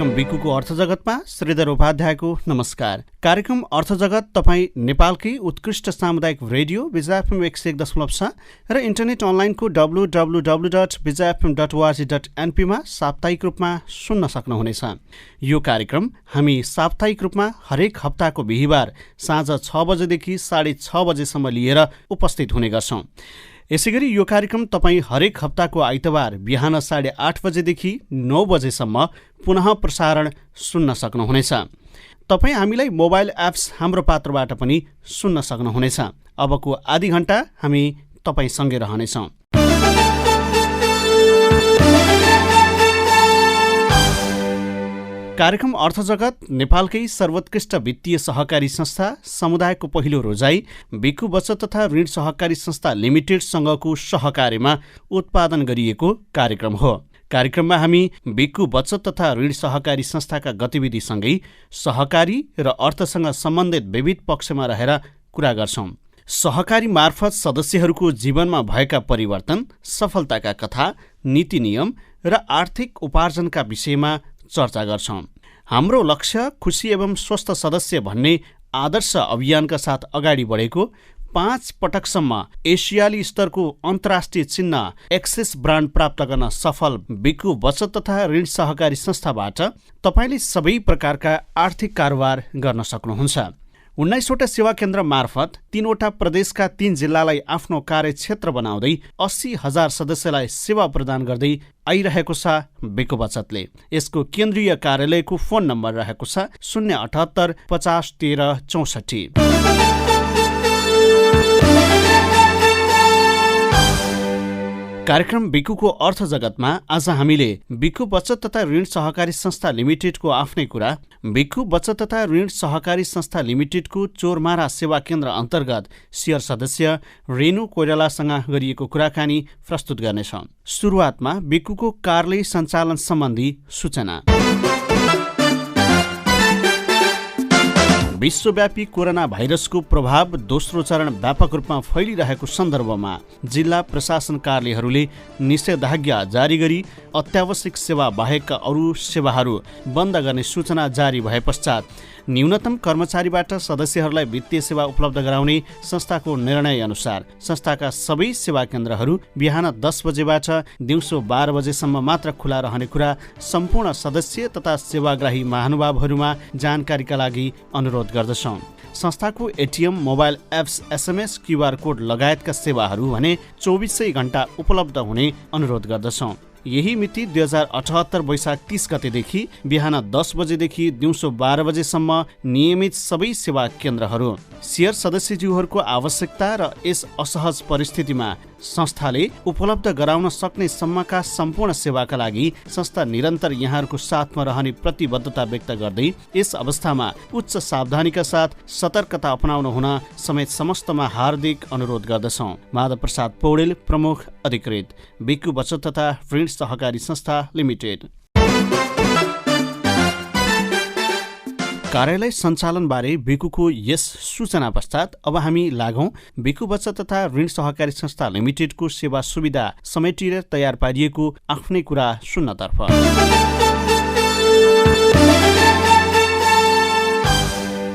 कार्यक्रम बिकुको अर्थजगतमा श्रीधर उपाध्यायको नमस्कार। कार्यक्रम अर्थजगत तपाईँ नेपालकै उत्कृष्ट सामुदायिक रेडियो विजय एफएम 101.6 र इन्टरनेट अनलाइनको www.vijayfm.org.np मा साप्ताहिक रूपमा सुन्न सक्नुहुनेछ। यो कार्यक्रम हामी साप्ताहिक रूपमा हरेक हप्ताको बिहिबार साँझ 6 बजेदेखि 6:30 बजेसम्म लिएर उपस्थित हुने गर्छौँ। यसैगरी यो कार्यक्रम तपाईँ हरेक हप्ताको आइतबार बिहान 8:30 बजेदेखि 9 बजेसम्म पुनः प्रसारण सुन्न सक्नुहुनेछ। तपाईँ हामीलाई मोबाइल एप्स हाम्रो पात्रबाट पनि सुन्न सक्नुहुनेछ। अबको आधी घण्टा हामी तपाईँसँगै रहनेछौँ। कार्यक्रम अर्थजगत नेपालकै सर्वोत्कृष्ट वित्तीय सहकारी संस्था समुदायको पहिलो रोजाई बिकु बचत तथा ऋण सहकारी संस्था लिमिटेडसँगको सहकार्यमा उत्पादन गरिएको कार्यक्रम हो। कार्यक्रममा हामी बिकु बचत तथा ऋण सहकारी संस्थाका गतिविधिसँगै सहकारी र अर्थसँग सम्बन्धित विविध पक्षमा रहेर कुरा गर्छौँ। सहकारी मार्फत सदस्यहरूको जीवनमा भएका परिवर्तन, सफलताका कथा, नीति नियम र आर्थिक उपार्जनका विषयमा चर्चा गर्छौँ। हाम्रो लक्ष्य खुशी एवं स्वस्थ सदस्य भन्ने आदर्श अभियानका साथ अगाडि बढेको 5 पटकसम्म एसियाली स्तरको अन्तर्राष्ट्रिय चिन्ह एक्सेस ब्रान्ड प्राप्त गर्न सफल बिकु बचत तथा ऋण सहकारी संस्थाबाट तपाईँले सबै प्रकारका आर्थिक कारोबार गर्न सक्नुहुन्छ। 19वटा सेवा केन्द्र मार्फत 3वटा प्रदेशका 3 जिल्लालाई आफ्नो कार्यक्षेत्र बनाउँदै 80,000 सदस्यलाई सेवा प्रदान गर्दै आइरहेको छ बिकु बचतले। यसको केन्द्रीय कार्यालयको फोन नम्बर रहेको छ 078 50 13 64। कार्यक्रम बिकुको अर्थजगतमा आज हामीले बिकु बचत तथा ऋण सहकारी संस्था लिमिटेडको आफ्नै कुरा, बिकु बचत तथा ऋण सहकारी संस्था लिमिटेडको चोरमारा सेवा केन्द्र अन्तर्गत शेयर सदस्य रेणु कोइरालासँग गरिएको कुराकानी प्रस्तुत गर्नेछौँ। सुरुवातमा बिकुको कार्यालय सञ्चालन सम्बन्धी सूचना। विश्वव्यापी कोरोना भाइरसको प्रभाव दोस्रो चरण व्यापक रूपमा फैलिरहेको सन्दर्भमा जिल्ला प्रशासन कार्यालयहरूले निषेधाज्ञा जारी गरी अत्यावश्यक सेवा बाहेकका अरू सेवाहरू बन्द गर्ने सूचना जारी भए पश्चात न्यूनतम कर्मचारीबाट सदस्यहरूलाई वित्तीय सेवा उपलब्ध गराउने संस्थाको निर्णय अनुसार संस्थाका सबै सेवा केन्द्रहरू बिहान 10 बजेबाट दिउँसो 12 बजेसम्म मात्र खुला रहने कुरा सम्पूर्ण सदस्य तथा सेवाग्राही महानुभावहरूमा जानकारीका लागि अनुरोध गर्दछौँ। संस्थाको ATM, mobile apps, SMS, QR code लगायतका सेवाहरू भने 24 घण्टा उपलब्ध हुने अनुरोध गर्दछौँ। यही मिति 2078 वैशाख 30 गतेदेखि बिहान 10 बजेदेखि दिउँसो 12 बजेसम्म नियमित सबै सेवा केन्द्रहरू। शेयर सदस्यज्यूहरूको आवश्यकता र यस असहज परिस्थितिमा संस्थाले उपलब्ध गराउन सक्ने सम्मका सम्पूर्ण सेवाका लागि संस्था निरन्तर यहाँहरूको साथमा रहने प्रतिबद्धता व्यक्त गर्दै यस अवस्थामा उच्च सावधानीका साथ सतर्कता अपनाउन हुन समेत समस्तमा हार्दिक अनुरोध गर्दछौँ। माधव प्रसाद पौडेल, प्रमुख अधिकृत, बिकु बचत तथा ऋण सहकारी संस्था लिमिटेड। कार्यालय सञ्चालनबारे बिकुको यस सूचना पश्चात अब हामी लागौँ बिकु बचत तथा ऋण सहकारी संस्था लिमिटेडको सेवा सुविधा समेटेर तयार पारिएको आफ्नै कुरा सुन्नतर्फ।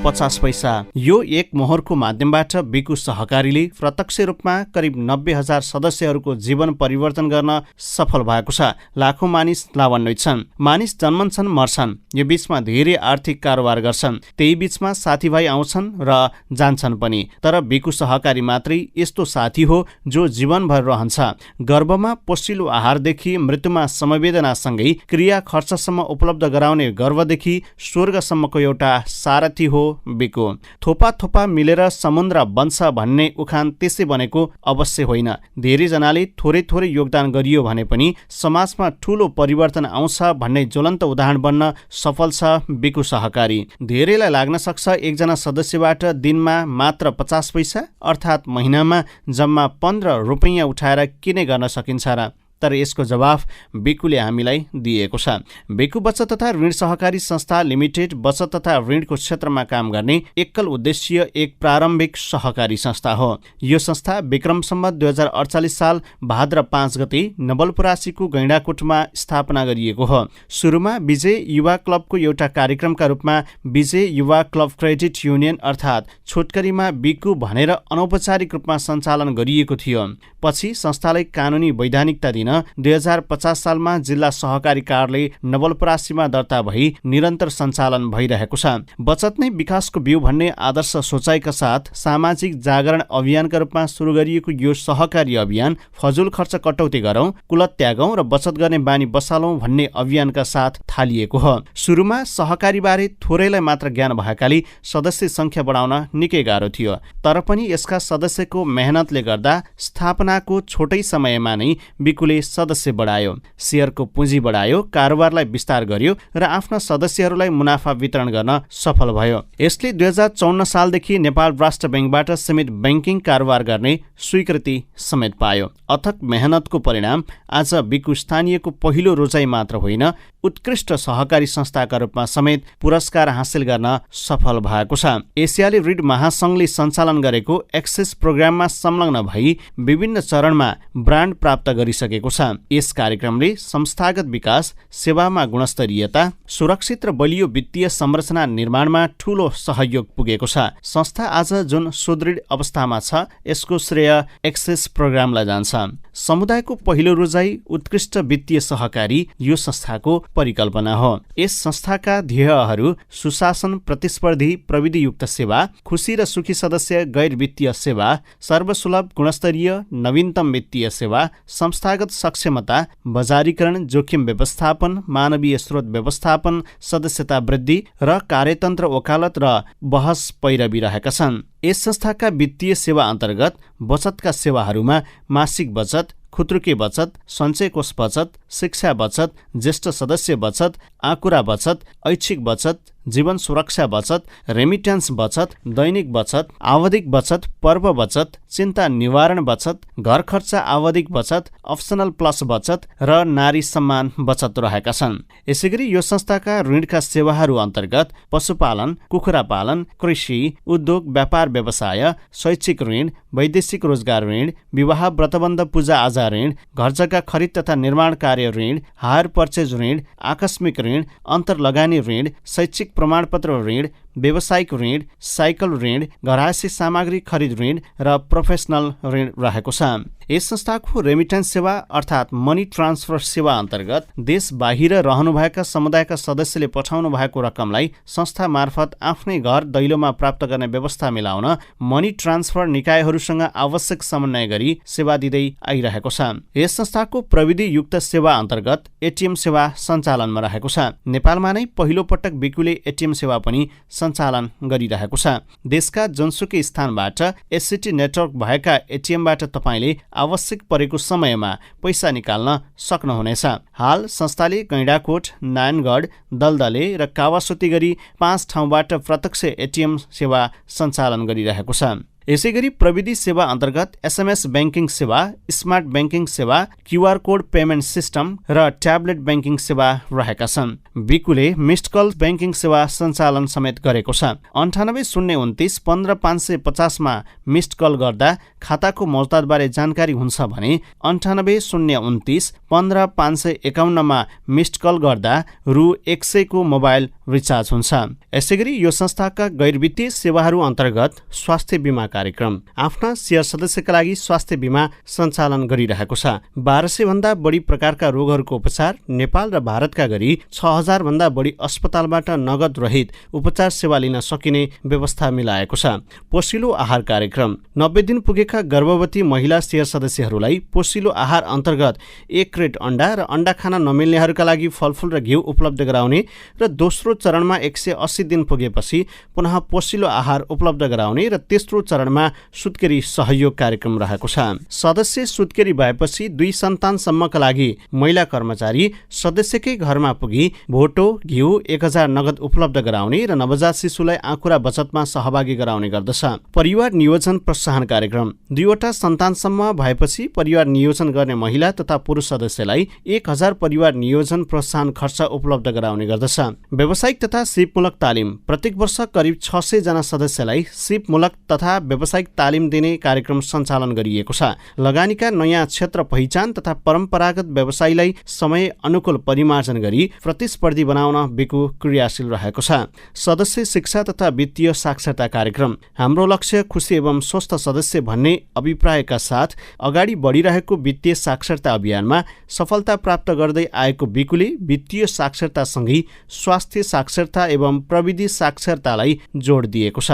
50 पैसा यो एक मोहरको माध्यमबाट बिकु सहकारीले प्रत्यक्ष रूपमा करिब 90,000 सदस्यहरूको जीवन परिवर्तन गर्न सफल भएको छ। लाखौं मानिस लाभान्वित छन्। मानिस जन्मन्छन्, मर्छन्, यो बीचमा धेरै आर्थिक कारोबार गर्छन्, त्यही बीचमा साथीभाइ आउँछन् र जान्छन् पनि। तर बिकु सहकारी मात्रै यस्तो साथी हो जो जीवनभर रहन्छ। गर्भमा पोषिलो आहारदेखि मृत्युमा समवेदनासँगै क्रिया खर्चसम्म उपलब्ध गराउने गर्भदेखि स्वर्गसम्मको एउटा सारथी हो बिकु। थोपा थोपा मिलेर समुद्र बन्छ भन्ने उखान त्यसै बनेको अवश्य होइन। धेरैजनाले थोरै थोरै योगदान गरियो भने पनि समाजमा ठूलो परिवर्तन आउँछ भन्ने ज्वलन्त उदाहरण बन्न सफल छ बिकु सहकारी। धेरैलाई लाग्न सक्छ एकजना सदस्यबाट दिनमा मात्र 50 पैसा अर्थात् महिनामा जम्मा 15 रुपैयाँ उठाएर के नै गर्न सकिन्छ र? तर यसको जवाफ बेकुले हामीलाई दिएको छ। बेकु बचत तथा ऋण सहकारी संस्था लिमिटेड बचत तथा ऋणको क्षेत्रमा काम गर्ने एकल उद्देश्य एक प्रारम्भिक सहकारी संस्था हो। यो संस्था विक्रम सम्वत 2048 साल भाद्र 5 गते नवलपरासीको गैंडाकोटमा स्थापना गरिएको हो। सुरुमा विजय युवा क्लबको एउटा कार्यक्रमका रूपमा विजय युवा क्लब क्रेडिट युनियन अर्थात् छोटकरीमा बिकु भनेर अनौपचारिक रूपमा सञ्चालन गरिएको थियो। पछि संस्थालाई कानुनी वैधानिकता दिन 2050 सालमा जिल्ला सहकारी कार्यालय नवलपरासीमा दर्ता भई निरन्तर सञ्चालन भइरहेको छ। बचत नै विकासको बिउ भन्ने आदर्श सोचाइका साथ सामाजिक जागरण अभियानका रूपमा सुरु गरिएको यो सहकारी अभियान फजुल खर्च कटौती गरौँ, कुलत त्यागौँ र बचत गर्ने बानी बसालौँ भन्ने अभियानका साथ थालिएको हो। सुरुमा सहकारीबारे थोरैलाई मात्र ज्ञान भएकाले सदस्य संख्या बढाउन निकै गाह्रो थियो। तर पनि यसका सदस्यको मेहनतले गर्दा स्थापनाको छोटै समयमा नै बिकुले सदस्य बढायो, सेयरको पुँजी बढायो, कारोबारलाई विस्तार गर्यो र आफ्ना सदस्यहरूलाई मुनाफा वितरण गर्न सफल भयो। यसले 2054 सालदेखि नेपाल राष्ट्र बैंकबाट सीमित बैंकिङ कारोबार गर्ने स्वीकृति समेत पायो। अथक मेहनतको परिणाम आज बिकु स्थानीयको पहिलो रोजाइ मात्र होइन, उत्कृष्ट सहकारी संस्थाका रूपमा समेत पुरस्कार हासिल गर्न सफल भएको छ। एसियाली ऋण महासंघले सञ्चालन गरेको एक्सेस प्रोग्राममा संलग्न भई विभिन्न चरणमा ब्रान्ड प्राप्त गरिसकेको छ। यस कार्यक्रमले संस्थागत विकास, सेवामा गुणस्तरीयता, सुरक्षित र बलियो वित्तीय संरचना निर्माणमा ठूलो सहयोग पुगेको छ। संस्था आज जुन सुदृढ अवस्थामा छ यसको श्रेय एक्सेस प्रोग्रामलाई जान्छ। समुदायको पहिलो रोजाइ उत्कृष्ट वित्तीय सहकारी यो संस्थाको परिकल्पना हो। यस संस्थाका ध्येयहरू सुशासन, प्रतिस्पर्धी प्रविधियुक्त सेवा, खुशी र सुखी सदस्य, गैर वित्तीय सेवा, सर्वसुलभ गुणस्तरीय नवीनतम वित्तीय सेवा, संस्थागत सक्षमता, बजारीकरण, जोखिम व्यवस्थापन, मानवीय स्रोत व्यवस्थापन, सदस्यता वृद्धि र कार्यतन्त्र वकालत र बहस पैरवी रहेका छन्। यस संस्थाका वित्तीय सेवा अन्तर्गत बचतका सेवाहरूमा मासिक बचत, खुत्रुके बचत, सञ्चय कोष बचत, शिक्षा बचत, ज्येष्ठ सदस्य बचत, आँकुरा बचत, ऐच्छिक बचत, जीवन सुरक्षा बचत, रेमिट्यान्स बचत, दैनिक बचत, आवधिक बचत, पर्व बचत, चिन्ता निवारण बचत, घर खर्च आवधिक बचत, अप्सनल प्लस बचत र नारी सम्मान बचत रहेका छन्। यसैगरी यो संस्थाका ऋणका सेवाहरू अन्तर्गत पशुपालन, कुखुरा पालन, कृषि, उद्योग, व्यापार व्यवसाय, शैक्षिक ऋण, वैदेशिक रोजगार ऋण, विवाह व्रतबन्ध पूजा आजा ऋण, घर जग्गा खरिद तथा निर्माण कार्य ऋण, हायर पर्चेज ऋण, आकस्मिक ऋण, अन्तर्लगानी ऋण, शैक्षिक प्रमाणपत्र ऋण, व्यावसायिक ऋण, साइकल ऋण, घरायसी सामग्री खरिद ऋण र प्रोफेसनल ऋण रहेको छ। यस संस्थाको रेमिटेन्स सेवा अर्थात् मनी ट्रान्सफर सेवा अन्तर्गत देश बाहिर रहनुभएका समुदायका सदस्यले पठाउनु भएको रकमलाई संस्था मार्फत आफ्नै घर दैलोमा प्राप्त गर्ने व्यवस्था मिलाउन मनी ट्रान्सफर निकायहरूसँग आवश्यक समन्वय गरी सेवा दिँदै आइरहेको छ। यस संस्थाको प्रविधियुक्त सेवा अन्तर्गत एटीएम सेवा सञ्चालनमा रहेको छ। नेपालमा नै पहिलो पटक बिकुले एटीएम सेवा पनि सञ्चालन गरिरहेको छ। देशका जुनसुकै स्थानबाट एससीटी नेटवर्क भएका एटीएमबाट तपाईले आवश्यक परेको समयमा पैसा निकाल्न सक्नुहुनेछ। हाल संस्थाले गैंडाकोट, नारायणगढ, दलदले र कावासोती गरी 5 ठाउँबाट प्रत्यक्ष एटीएम सेवा सञ्चालन गरिरहेको छ। यसैगरी प्रविधि सेवा अन्तर्गत एसएमएस ब्याङ्किङ सेवा, स्मार्ट ब्याङ्किङ सेवा, क्यूआर कोड पेमेन्ट सिस्टम र ट्याब्लेट ब्याङ्किङ सेवा रहेका छन्। बिकुले मिस्ड कल ब्याङ्किङ सेवा सञ्चालन समेत गरेको छ। 980929 15550 मा मिस्ड कल गर्दा खाताको मौतादबारे जानकारी हुन्छ भने 980929 15551 मा मिस्ड कल गर्दा रु 100 को मोबाइल रिचार्ज हुन्छ। यसैगरी यो संस्थाका गैर वित्तीय सेवाहरू अन्तर्गत स्वास्थ्य बीमा कार्यक्रम आफ्ना शेयर सदस्यका लागि स्वास्थ्य बीमा सञ्चालन गरिरहेको छ। 1200 भन्दा बढी प्रकारका रोगहरूको उपचार नेपाल र भारतका गरी 6000 भन्दा बढी अस्पतालबाट नगद रहित उपचार सेवा लिन सकिने व्यवस्था मिलाएको छ। पोषिलो आहार कार्यक्रम 90 दिन पुगेका गर्भवती महिला शेयर सदस्यहरूलाई पोषिलो आहार अन्तर्गत 1 क्रेट अण्डा र अण्डा खान नमिल्नेहरूका लागि फलफुल र घिउ उपलब्ध गराउने र दोस्रो चरणमा 180 दिन पुगेपछि पुनः पोषिलो आहार उपलब्ध गराउने र तेस्रो चरणमा सुत्केरी सहयोग कार्यक्रम रहेको छ। सदस्य सुत्केरी भएपछि 2 सन्तानसम्मका लागि महिला कर्मचारी सदस्यकै घरमा पुगी भोटो, घिउ, 1000 नगद उपलब्ध गराउने र नवजात शिशुलाई आँकुरा बचतमा सहभागी गराउने गर्दछ। परिवार नियोजन प्रोत्साहन कार्यक्रम 2वटा सन्तानसम्म भएपछि परिवार नियोजन गर्ने महिला तथा पुरुष सदस्यलाई 1000 परिवार नियोजन प्रोत्साहन खर्च उपलब्ध गराउने गर्दछ। व्यावसायिक तथा सिपमूलक तालिम प्रत्येक वर्ष करिब 600 जना सदस्यलाई सिपमूलक तथा व्यावसायिक तालिम दिने कार्यक्रम सञ्चालन गरिएको छ। लगानीका नयाँ क्षेत्र पहिचान तथा परम्परागत व्यवसायलाई समय अनुकूल परिमार्जन गरी प्रतिस्पर्धी बनाउन बिकु क्रियाशील रहेको छ। सदस्य शिक्षा तथा वित्तीय साक्षरता कार्यक्रम हाम्रो लक्ष्य खुशी एवं स्वस्थ सदस्य भन्ने अभिप्रायका साथ अगाडि बढिरहेको वित्तीय साक्षरता अभियानमा सफलता प्राप्त गर्दै आएको बिकुले वित्तीय साक्षरतासँगै स्वास्थ्य साक्षरता एवं प्रविधि साक्षरतालाई जोड दिएको छ।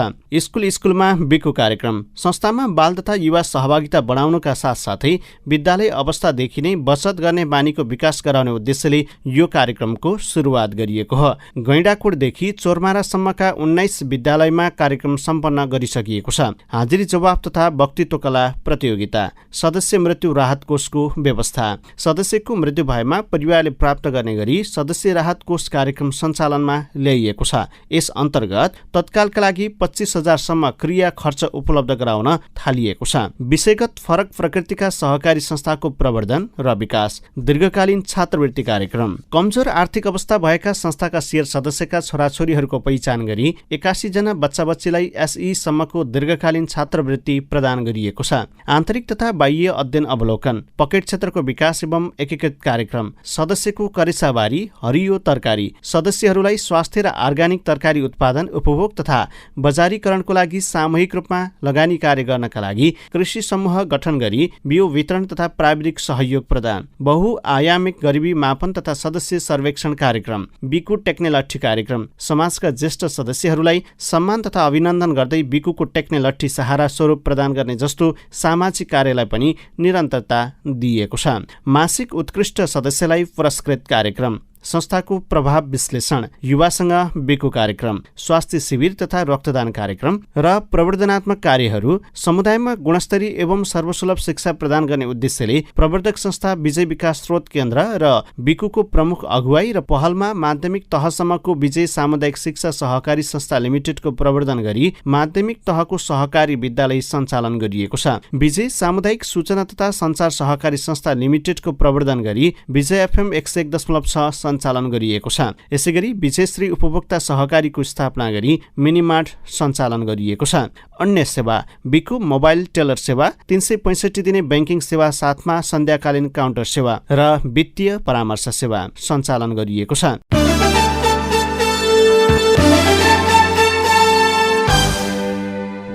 स्कुलमा बिकु कार्यक्रम संस्थामा बाल तथा युवा सहभागिता बढाउनका साथसाथै विद्यालय अवस्थादेखि नै बचत गर्ने बानीको विकास गराउने उद्देश्यले यो कार्यक्रमको सुरुवात गरिएको हो। गैंडाकोटदेखि चोरमारासम्मका 19 विद्यालयमा कार्यक्रम सम्पन्न गरिसकिएको छ। हाजिरी जवाफ तथा वक्तित्व कला प्रतियोगिता, सदस्य मृत्यु राहत कोषको व्यवस्था, सदस्यको मृत्यु भएमा परिवारले प्राप्त गर्ने गरी सदस्य राहत कोष कार्यक्रम सञ्चालनमा ल्याइएको छ। यस अन्तर्गत तत्कालका लागि 25,000 सम्म क्रिया खर्च उपलब्ध गराउन थालिएको छ। विषयगत फरक प्रकृतिका सहकारी संस्थाको प्रवर्धन र विकास, दीर्घकालीन छात्रवृत्ति कार्यक्रम, कमजोर आर्थिक अवस्था भएका संस्थाका शेयर सदस्यका छोराछोरीहरूको पहिचान गरी 81 जना बच्चा-बच्चीलाई SE सम्मको दीर्घकालीन छात्रवृत्ति प्रदान गरिएको छ। आन्तरिक तथा बाह्य अध्ययन अवलोकन, पकेट क्षेत्रको विकास एवं एकीकृत कार्यक्रम, सदस्यको करेसाबारी, हरियो तरकारी, सदस्यहरूलाई स्वास्थ्य र अर्ग्यानिक तरकारी उत्पादन, उपभोग तथा बजारीकरणको लागि सामूहिक रूपमा लगानी कार्य गर्नका लागि कृषि समूह गठन गरी बिउ वितरण तथा प्राविधिक सहयोग प्रदान, बहुआयामिक गरिबी मापन तथा सदस्य सर्वेक्षण कार्यक्रम, बिकु टेक्ने लट्ठी कार्यक्रम, समाजका ज्येष्ठ सदस्यहरूलाई सम्मान तथा अभिनन्दन गर्दै बिकुको टेक्ने लट्ठी सहारा स्वरूप प्रदान गर्ने जस्तो सामाजिक कार्यलाई पनि निरन्तरता दिएको छ। मासिक उत्कृष्ट सदस्यलाई पुरस्कृत कार्यक्रम, संस्थाको प्रभाव विश्लेषण, युवासँग बिकु कार्यक्रम, स्वास्थ्य शिविर तथा रक्तदान कार्यक्रम र प्रवर्धनात्मक कार्यहरू, समुदायमा गुणस्तरीय एवं सर्वसुलभ शिक्षा प्रदान गर्ने उद्देश्यले प्रवर्धक संस्था विजय विकास स्रोत केन्द्र र बिकुको प्रमुख अगुवाई र पहलमा माध्यमिक तहसम्मको विजय सामुदायिक शिक्षा सहकारी संस्था लिमिटेडको प्रवर्धन गरी माध्यमिक तहको सहकारी विद्यालय सञ्चालन गरिएको छ। विजय सामुदायिक सूचना तथा सञ्चार सहकारी संस्था लिमिटेडको प्रवर्धन गरी विजय FM 101.6 सञ्चालन गरिएको छ। यसैगरी विजयश्री उपभोक्ता सहकारीको स्थापना गरी मिनिमार्ट सञ्चालन गरिएको छ। अन्य सेवा, बिकु मोबाइल टेलर सेवा, 365 दिने ब्याङ्किङ सेवा साथमा सन्ध्याकालीन काउन्टर सेवा र वित्तीय परामर्श सेवा सञ्चालन गरिएको छ।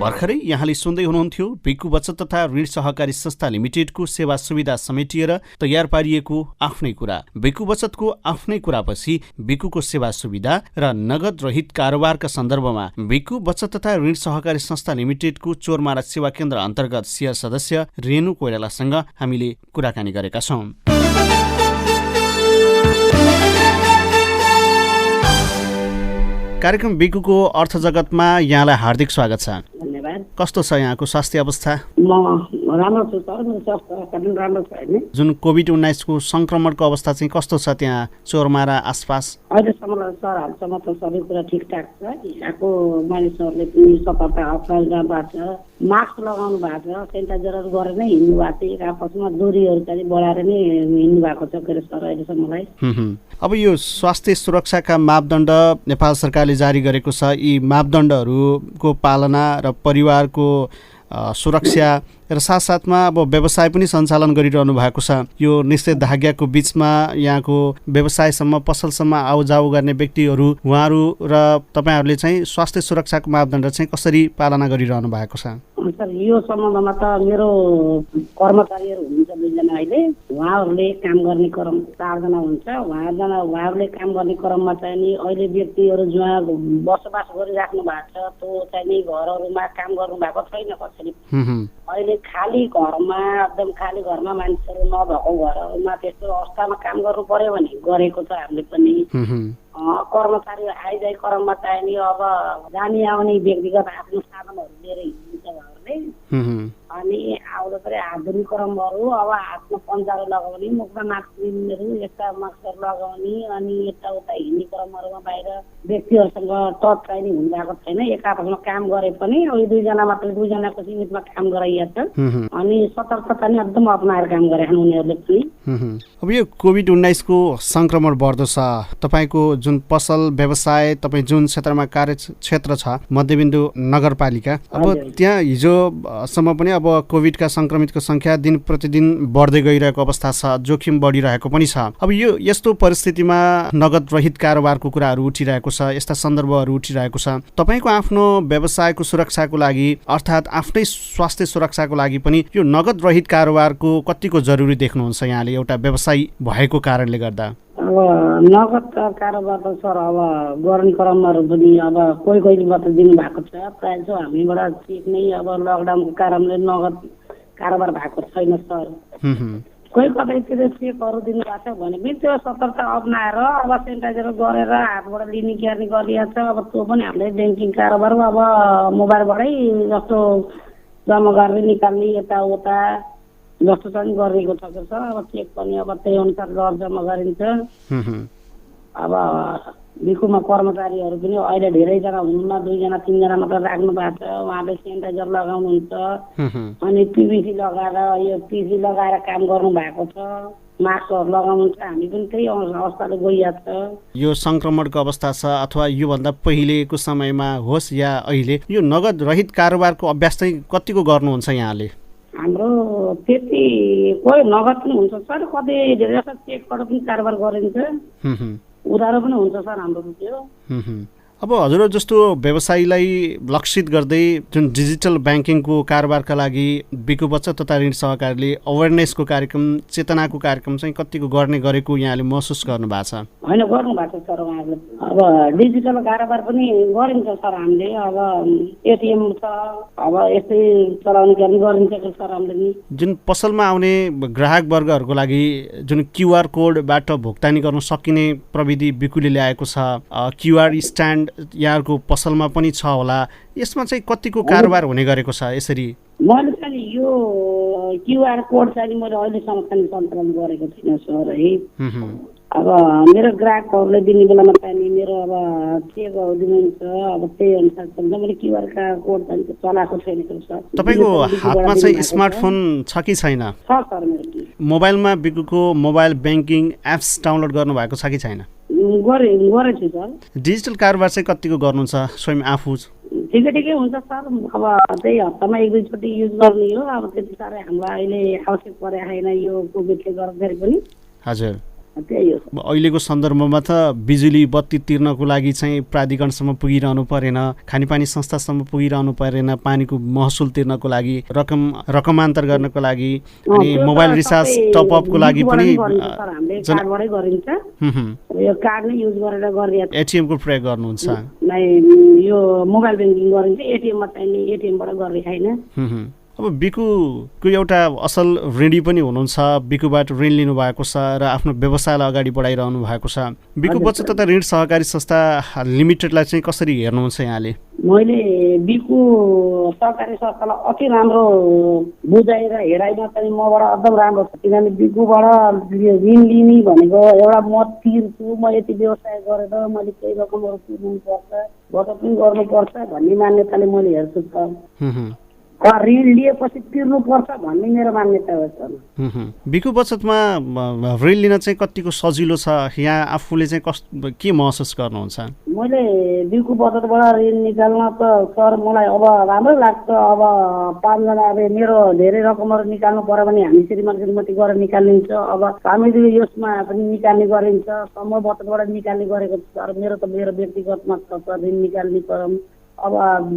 भर्खरै यहाँले सुन्दै हुनुहुन्थ्यो बिकु बचत तथा ऋण सहकारी संस्था लिमिटेडको सेवा सुविधा समेटिएर तयार पारिएको आफ्नै कुरा। बिकु बचतको आफ्नै कुरापछि बिकुको सेवा सुविधा र नगद रहित कारोबारका सन्दर्भमा बिकु बचत तथा ऋण सहकारी संस्था लिमिटेडको चोरमारा सेवा केन्द्र अन्तर्गत शेयर सदस्य रेणु कोइरालासँग हामीले कुराकानी गरेका छौँ। कार्यक्रम बिकुको अर्थ जगतमा यहाँलाई हार्दिक स्वागत छ। धन्यवाद। कस्तो छ यहाँको स्वास्थ्य अवस्था? म राम्रो छु सर, मेरो स्वास्थ्य अवस्था पनि राम्रो छ हैन। जुन कोभिड-19 को संक्रमणको अवस्था चाहिँ कस्तो छ त्यहाँ चोरमारा आसपास? अहिलेसम्म सर हालसम्म त सबै कुरा ठिकठाक छ। यहाँको मानिसहरूले पनि सतर्कता अप्नाउनु भएको छ, मास्क लगाउनु भएको छ, सेनिटाइजरहरू गरेर नै हिँड्नु भएको छ, एक आपसमा दूरीहरू चाहिँ बढाएर नै हिँड्नु भएको छ के सर अहिलेसम्मलाई। अब यो स्वास्थ्य सुरक्षाका मापदण्ड नेपाल सरकारले जारी गरेको छ, यी मापदण्डहरूको पालना र परिवारको सुरक्षा र साथसाथमा अब व्यवसाय पनि सञ्चालन गरिरहनु भएको छ। यो निषेधाज्ञाको बिचमा यहाँको व्यवसायसम्म पसलसम्म आउजाउ गर्ने व्यक्तिहरू उहाँहरू र तपाईँहरूले चाहिँ स्वास्थ्य सुरक्षाको मापदण्ड चाहिँ कसरी पालना गरिरहनु भएको छ? सर यो सम्बन्धमा त मेरो कर्मचारीहरू हुनुहुन्छ 2 जना अहिले, उहाँहरूले काम गर्ने क्रम 4 जना हुन्छ। उहाँहरूले काम गर्ने क्रममा चाहिँ नि अहिले व्यक्तिहरू जहाँ बसोबास गरिराख्नु भएको छ त्यो चाहिँ नि घरहरूमा काम गर्नु भएको छैन कसैले। अहिले खाली घरमा एकदम खाली घरमा मान्छेहरू नभएको घरहरूमा त्यस्तो अवस्थामा काम गर्नु पर्यो भने गरेको छ हामीले पनि। कर्मचारी आइजाइ क्रममा चाहिँ नि अब जाने आउने व्यक्तिगत आफ्नो साधनहरू लिएर हिँड्छ उहाँहरूले। अनि आउँदाखेरि आधुनिकरणहरू अब हातमा पन्जाहरू लगाउने, मुखमा मास्कहरू यस्ता मास्कहरू लगाउने, अनि यताउता हिँड्ने क्रमहरूमा बाहिर व्यक्तिहरूसँग टच चाहिने हुनुभएको छैन। एक आपसमा काम गरे पनि अब यो दुईजना मात्र दुईजनाको सीमितमा काम गराइएको छ। अनि सतर्कता नै एकदम अपनाएर काम गरेछन् उनीहरूले पनि। अब यो कोभिड-19 को संक्रमण बढ्दो छ, तपाईँको जुन पसल व्यवसाय, तपाईँ जुन क्षेत्रमा कार्यक्षेत्र छ मध्यबिन्दु नगरपालिका, अब त्यहाँ हिजोसम्म पनि अब कोभिडका संक्रमितको संख्या दिन प्रतिदिन बढ्दै गइरहेको अवस्था छ, जोखिम बढिरहेको पनि छ। अब यो यस्तो परिस्थितिमा नगद रहित कारोबारको कुराहरू उठिरहेको छ, यस्ता सन्दर्भहरू उठिरहेको छ। तपाईँको आफ्नो व्यवसायको सुरक्षाको लागि अर्थात् आफ्नै स्वास्थ्य सुरक्षाको लागि पनि यो नगद रहित कारोबारको कतिको जरुरी देख्नुहुन्छ यहाँले एउटा व्यवसायी भएको कारणले गर्दा? अब नगद कारोबार त सर अब गर्ने क्रमहरू पनि अब कोही कोही मात्र दिनुभएको छ। प्रायः चाहिँ हामीबाट चेक नै अब लकडाउनको कारणले नगद कारोबार भएको छैन सर। कोही कतैतिर चेकहरू दिनुभएको छ भने पनि त्यो सतर्कता अप्नाएर अब सेनिटाइजर गरेर हातबाट लिने क्यार्ने गरिएको छ। अब त्यो पनि हामीले ब्याङ्किङ कारोबार अब मोबाइलबाटै जस्तो जम्मा गरेर निकाल्ने यताउता जस्तो चाहिँ गरिएको छ सर। अब चेक पनि अब त्यही अनुसार जम्मा गरिन्छ। अब बिकुमा कर्मचारीहरू पनि अहिले धेरैजना हुनुहुन्न, 2जना 3जना मात्र राख्नु भएको छ। उहाँले सेनिटाइजर लगाउनुहुन्छ अनि पिभिसी लगाएर यो पिसी लगाएर काम गर्नु भएको छ, मास्कहरू लगाउनुहुन्छ। हामी पनि त्यही अवस्थाले गइरहेको छ। यो संक्रमणको अवस्था छ अथवा योभन्दा पहिलेको समयमा होस् या अहिले यो नगद रहित कारोबारको अभ्यास चाहिँ कतिको गर्नुहुन्छ यहाँले? हाम्रो त्यति कोही नगद पनि हुन्छ सर, कति धेरै जस्तो चेकबाट पनि कारोबार गरिन्छ, उधारो पनि हुन्छ सर हाम्रो त्यो। अब हजुर जस्तो व्यवसायीलाई लक्षित गर्दै जुन डिजिटल ब्याङ्किङको कारोबारका लागि बिकु बचत तथा ऋण सहकारीले अवेरनेसको कार्यक्रम, चेतनाको कार्यक्रम चाहिँ कतिको गर्ने गरेको यहाँले महसुस गर्नु भएको छ? होइन, गर्नु भएको छ सर उहाँहरूले। अब डिजिटल कारोबार पनि गरिन्छ सर हामीले। अब एटिएम छ, अब यस्तै चलाउने पनि गरिन्छ सर हामीले। जुन पसलमा आउने ग्राहक वर्गहरूको लागि जुन क्युआर कोडबाट भुक्तानी गर्न सकिने प्रविधि बिकुले ल्याएको छ, क्युआर स्ट्यान्ड यहाँको पसलमा पनि छ होला, यसमा चाहिँ कतिको कारोबार हुने गरेको छ यसरी? मैले चाहिँ यो क्युआर कोड चाहिँ मैले अहिलेसम्म चाहिँ सञ्चालन गरेको थिइनँ सर है। अब मेरो ग्राहकहरूले दिने बेलामा चाहिँ मेरो अब चेकहरू दिनुहुन्छ, अब त्यही अनुसार चाहिँ मैले क्युआर कोड चाहिँ चलाएको छैन सर। तपाईँको हातमा चाहिँ स्मार्टफोन छ कि छैन? छ सर मेरो। मोबाइलमा बिकुको मोबाइल ब्याङ्किङ एप्स डाउनलोड गर्नुभएको छ कि छैन? गरेछु सर। डिजिटल कारोबार चाहिँ कतिको गर्नुहुन्छ स्वयं आफू? ठिकै हुन्छ सर। अब त्यही हप्तामा 1-2 चोटि युज गर्ने हो। अब त्यति साह्रै हामीलाई अहिले आवश्यक परेको छैन यो कोभिडले गर्दाखेरि पनि। हजुर, त्यही हो। अहिलेको सन्दर्भमा त बिजुली बत्ती तिर्नको लागि चाहिँ प्राधिकरणसम्म पुगिरहनु परेन, खानेपानी संस्थासम्म पुगिरहनु परेन, पानीको महसुल तिर्नको लागि, रकमान्तर गर्नको लागि, अनि मोबाइल रिचार्ज टपअपको लागि पनि कार्डबाटै गरिन्छ। यो कार्ड नै युज गरेर गरिन्छ। एटिएमको प्रयोग गर्नुहुन्छ? नै, यो मोबाइल ब्याङ्किङ गरिन्छ। एटिएममा चाहिँ एटिएमबाट गर्ने छैन। अब बिकुको एउटा असल ऋणी पनि हुनुहुन्छ, बिकुबाट ऋण लिनुभएको छ र आफ्नो व्यवसायलाई अगाडि बढाइरहनु भएको छ। बिकु बचत तथा ऋण सहकारी संस्था लिमिटेडलाई चाहिँ कसरी हेर्नुहुन्छ यहाँले? मैले बिकु सहकारी संस्थालाई अति राम्रो बुझाएर हेराइमा चाहिँ मबाट एकदम राम्रो छ। किनभने बिकुबाट ऋण लिने भनेको एउटा म तिर्छु, म यति व्यवसाय गरेर मैले केही रकमहरू तिर्नुपर्छ, बचत पनि गर्नुपर्छ भन्ने मान्यताले मैले हेर्छु सर। ऋण लिएपछि तिर्नुपर्छ भन्ने मेरो मान्यता हो सर। बिकु बचतमा ऋण लिन चाहिँ कतिको सजिलो छ? यहाँ आफूले चाहिँ के महसुस गर्नुहुन्छ? मैले बिकु बचतबाट ऋण निकाल्न त सर मलाई अब राम्रो लाग्छ। अब 5जना अब मेरो धेरै रकमहरू निकाल्नु पर्यो भने हामी श्रीमती गरेर निकालिन्छ। अब हामीले यसमा पनि निकाल्ने गरिन्छ, समूह बचतबाट निकाल्ने गरेको छ सर। मेरो त मेरो व्यक्तिगतमा छ सर ऋण निकाल्ने क्रम। अब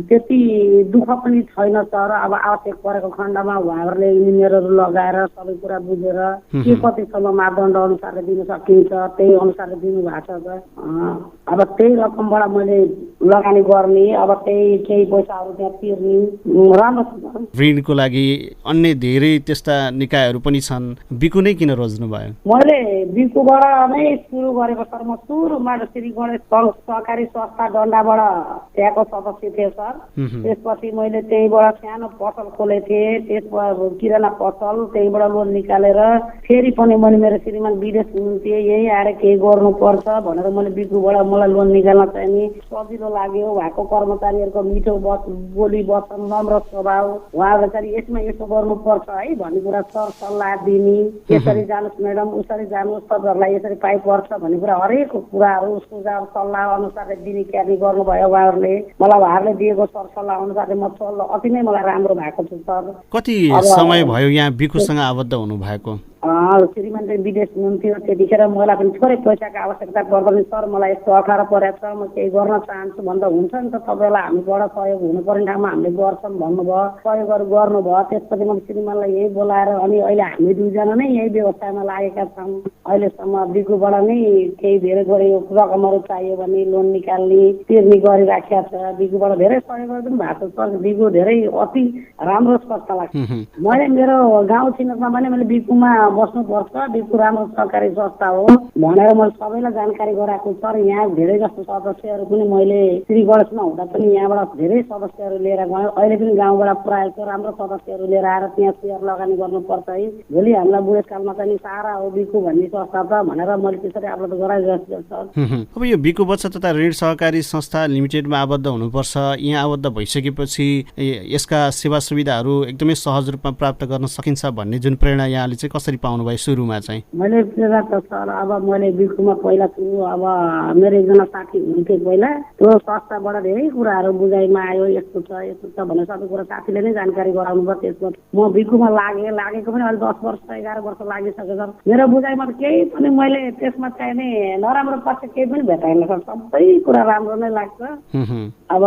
त्यति दुःख पनि छैन सर। अब आवश्यक परेको खण्डमा उहाँहरूले इन्जिनियरहरू लगाएर सबै कुरा बुझेर के कतिसम्म मापदण्ड अनुसारले दिन सकिन्छ त्यही अनुसारले दिनुभएको छ सर। अब त्यही रकमबाट मैले लगानी गर्ने, अब त्यही केही पैसाहरू त्यहाँ तिर्ने राम्रो छ। ऋणको लागि अन्य धेरै त्यस्ता निकायहरू पनि छन्, बिकु नै किन रोज्नु भयो? मैले बिकुबाट नै सुरु गरेको सर। म सुरुमा श्री गणेश सहकारी संस्था डन्डाबाट त्यहाँको सदस्य थिएँ सर। त्यसपछि मैले त्यहीँबाट सानो पसल खोलेको थिएँ, त्यसबाट किराना पसल, त्यहीँबाट लोन निकालेर फेरि पनि मैले मेरो श्रीमान विदेश हुनुहुन्थ्यो, यहीँ आएर केही गर्नुपर्छ भनेर मैले बिकुबाट मलाई लोन निकाल्न चाहिँ नि सजिलो लाग्यो। उहाँको कर्मचारीहरूको मिठो बोली वचन, नम्र स्वभाव, उहाँहरूले चाहिँ यसमा यसो गर्नुपर्छ है भन्ने कुरा सर सल्लाह दिने, यसरी जानुहोस् म्याडम, उसरी जानुहोस्, तपाईँहरूलाई यसरी पाइपर्छ भन्ने कुरा हरेक कुराहरू उसको सल्लाह अनुसारले दिने क्यारी गर्नुभयो उहाँहरूले। मलाई उहाँहरूले दिएको सरसल्लाह अनुसारले म चल्न अति नै मलाई राम्रो भएको छु सर। कति समय भयो यहाँ बिकुसँग आबद्ध हुनु भएको? श्रीमान चाहिँ विदेश हुनुहुन्थ्यो, त्यतिखेर मलाई पनि थोरै पैसाको आवश्यकता पर्दा पनि सर मलाई यस्तो अप्ठ्यारो परेको छ, म केही गर्न चाहन्छु भन्दा हुन्छ नि त, तपाईँलाई हामीबाट सहयोग हुनुपर्ने ठाउँमा हामीले गर्छौँ भन्नुभयो, सहयोगहरू गर्नुभयो। त्यसपछि मैले श्रीमानलाई यही बोलाएर अनि अहिले हामी दुईजना नै यही व्यवसायमा लागेका छौँ। अहिलेसम्म बिकुबाट नै केही धेरै गरे रकमहरू चाहियो भने लोन निकाल्ने तिर्ने गरिराखेका छ। बिकुबाट धेरै सहयोगहरू पनि भएको छ सर। बिकु धेरै अति राम्रो संस्था लाग्छ। मैले मेरो गाउँ छिमेकमा पनि मैले बिकुमा बस्नुपर्छ, बिकु राम्रो सरकारी संस्था हो भनेर मैले सबैलाई जानकारी गराएको सर। यहाँ धेरै जस्तो सदस्यहरू पनि मैले श्री गणेशमा हुँदा पनि यहाँबाट धेरै सदस्यहरू लिएर गयो। अहिले पनि गाउँबाट पुऱ्याएको राम्रो सदस्यहरू लिएर आएर त्यहाँ सेयर लगानी गर्नुपर्छ है, भोलि हामीलाई बुढेसकालमा चाहिँ सारा हो बिकु भन्ने संस्था छ भनेर मैले त्यसरी अवगत गराइरहेको सर। अब यो बिकु बचत तथा ऋण सहकारी संस्था लिमिटेडमा आबद्ध हुनुपर्छ, यहाँ आबद्ध भइसकेपछि यसका सेवा सुविधाहरू एकदमै सहज रूपमा प्राप्त गर्न सकिन्छ भन्ने जुन प्रेरणा यहाँले चाहिँ कसरी पाउनुभयो सुरुमा चाहिँ? मैले प्रेरणा त सर अब मैले बिकुमा पहिला सुरु अब मेरो एकजना साथी हुन्थ्यो पहिला, त्यो संस्थाबाट धेरै कुराहरू बुझाइमा आयो, यस्तो छ यस्तो छ भनेर सबै कुरा साथीले नै जानकारी गराउनु भयो। त्यसबाट म बिकुमा लागेको पनि अहिले 10 वर्ष 11 वर्ष लागिसक्यो सर। मेरो बुझाइमा त केही पनि मैले त्यसमा चाहिने नराम्रो पक्ष केही पनि भेटाइन सर, सबै कुरा राम्रो नै लाग्छ। अब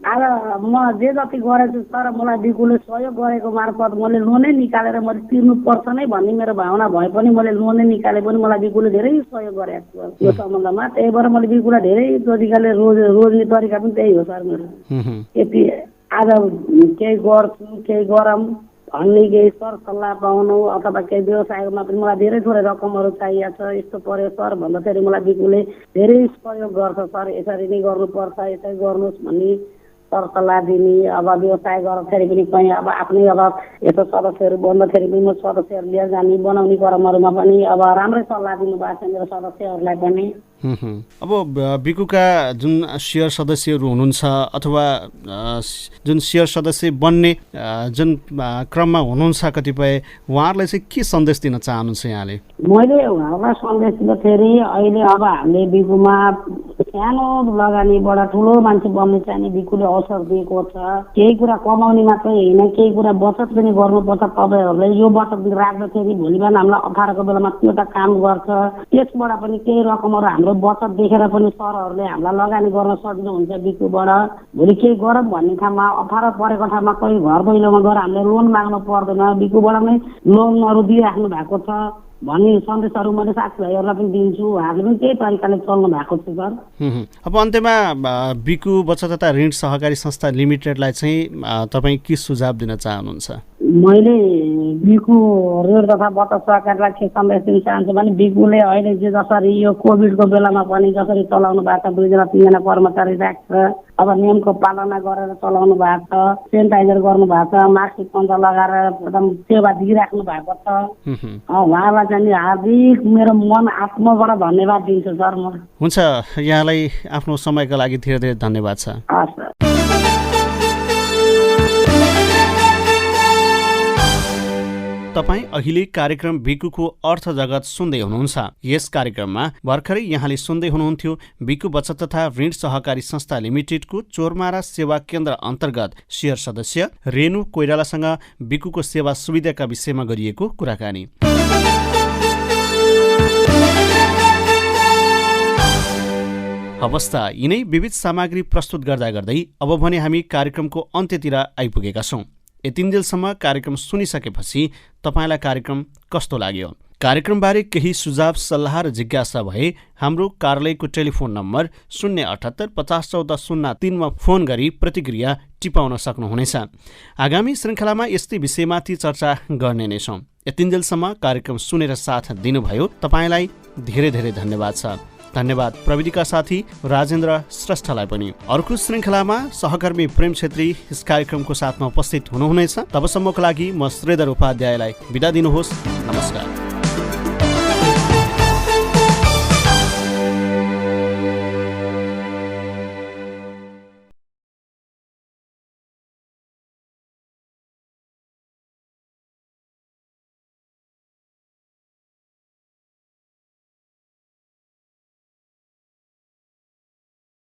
आज म जे जति गरेछु सर, मलाई बिकुले सहयोग गरेको मार्फत मैले लोनै निकालेर मैले तिर्नुपर्छ नै भन्ने मेरो भावना भए पनि मैले लोनै निकाले पनि मलाई बिकुले धेरै सहयोग गरेको छु यो सम्बन्धमा। त्यही भएर मैले बिकुलाई धेरै तरिकाले रोज्ने तरिका पनि त्यही हो सर मेरो। यति आज केही गर्छु केही गरौँ भन्ने केही सर सल्लाह पाउनु अथवा केही व्यवसायमा पनि मलाई धेरै थोरै रकमहरू चाहिएको छ, यस्तो पर्यो सर भन्दाखेरि मलाई बिकुले धेरै सहयोग गर्छ सर। यसरी नै गर्नुपर्छ, यसरी गर्नुहोस् भन्ने सरसल्लाह दिने। अब व्यवसाय गर्दाखेरि पनि कहीँ अब आफ्नै अब यस्तो सदस्यहरू बन्दाखेरि पनि म सदस्यहरू लिएर जाने बनाउने क्रमहरूमा पनि अब राम्रै सल्लाह दिनुभएको छ मेरो सदस्यहरूलाई पनि। अब बिकुका जुन सेयर सदस्यहरू हुनुहुन्छ अथवा जुन सेयर सदस्य बन्ने जुन क्रममा हुनुहुन्छ कतिपय, उहाँहरूलाई चाहिँ के सन्देश दिन चाहनुहुन्छ यहाँले? मैले उहाँहरूलाई सन्देश दिँदाखेरि अहिले अब हामीले बिकुमा सानो लगानीबाट ठुलो मान्छे बन्ने चाहिने बिकुले अवसर दिएको छ। केही कुरा कमाउने मात्रै होइन, केही कुरा बचत पनि गर्नुपर्छ। तपाईँहरूले यो बचत राख्दाखेरि भोलि बिहान हामीलाई अप्ठ्यारोको बेलामा एउटा काम गर्छ, त्यसबाट पनि केही रकमहरू हाम्रो बचत देखेर पनि सरहरूले हामीलाई लगानी गर्न सजिलो हुन्छ। बिकुबाट भोलि केही गरौँ भन्ने ठाउँमा अप्ठ्यारो परेको ठाउँमा कोही घर दैलोमा गएर हामीले लोन माग्नु पर्दैन, बिकुबाट नै लोनहरू दिइराख्नु भएको छ भन्ने सन्देशहरू मैले साथीभाइहरूलाई पनि दिन्छु। उहाँहरूले पनि त्यही तरिकाले चल्नु भएको छ सर। अब अन्त्यमा बिकु बचत तथा ऋण सहकारी संस्था लिमिटेडलाई चाहिँ तपाईँ के सुझाव दिन चाहनुहुन्छ? मैले बिकु ऋण तथा बचत सहकारीलाई के सन्देश दिन चाहन्छु भने बिकुले अहिले जे जसरी यो कोभिडको बेलामा पनि जसरी चलाउनु भएको छ, 2 3 कर्मचारी राखेर अब नियमको पालना गरेर चलाउनु भएको छ, सेनिटाइजर गर्नु भएको छ, मास्क पन्जा लगाएर एकदम सेवा दिइराख्नु भएको छ। उहाँलाई चाहिँ हार्दिक मेरो मन आत्माबाट धन्यवाद दिन्छु सर म। हुन्छ, यहाँलाई आफ्नो समयको लागि धेरै धेरै धन्यवाद छ। हस् सर। तपाईँ अहिले कार्यक्रम बिकुको अर्थ जगत सुन्दै हुनुहुन्छ। यस कार्यक्रममा भर्खरै यहाँले सुन्दै हुनुहुन्थ्यो बिकु बचत तथा ऋण सहकारी संस्था लिमिटेडको चोरमारा सेवा केन्द्र अन्तर्गत सेयर सदस्य रेणु कोइरालासँग बिकुको सेवा सुविधाका विषयमा गरिएको कुराकानी। अवस्था यिनै विविध सामग्री प्रस्तुत गर्दा गर्दै अब भने हामी कार्यक्रमको अन्त्यतिर आइपुगेका छौँ। यतिन्जेलसम्म कार्यक्रम सुनिसकेपछि तपाईँलाई कार्यक्रम कस्तो लाग्यो? कार्यक्रमबारे केही सुझाव सल्लाह र जिज्ञासा भए हाम्रो कार्यालयको टेलिफोन नम्बर 078 50 14 03 मा फोन गरी प्रतिक्रिया टिपाउन सक्नुहुनेछ। आगामी श्रृङ्खलामा यस्तै विषयमाथि चर्चा गर्ने नै छौँ। यतिन्जेलसम्म कार्यक्रम सुनेर साथ दिनुभयो तपाईँलाई धेरै धेरै धन्यवाद छ। धन्यवाद प्रविधिका साथी राजेन्द्र श्रेष्ठलाई पनि। अर्को श्रृङ्खलामा सहकर्मी प्रेम छेत्री यस कार्यक्रमको साथमा उपस्थित हुनुहुनेछ। तबसम्मको लागि म श्रीधर उपाध्यायलाई बिदा दिनुहोस्। नमस्कार।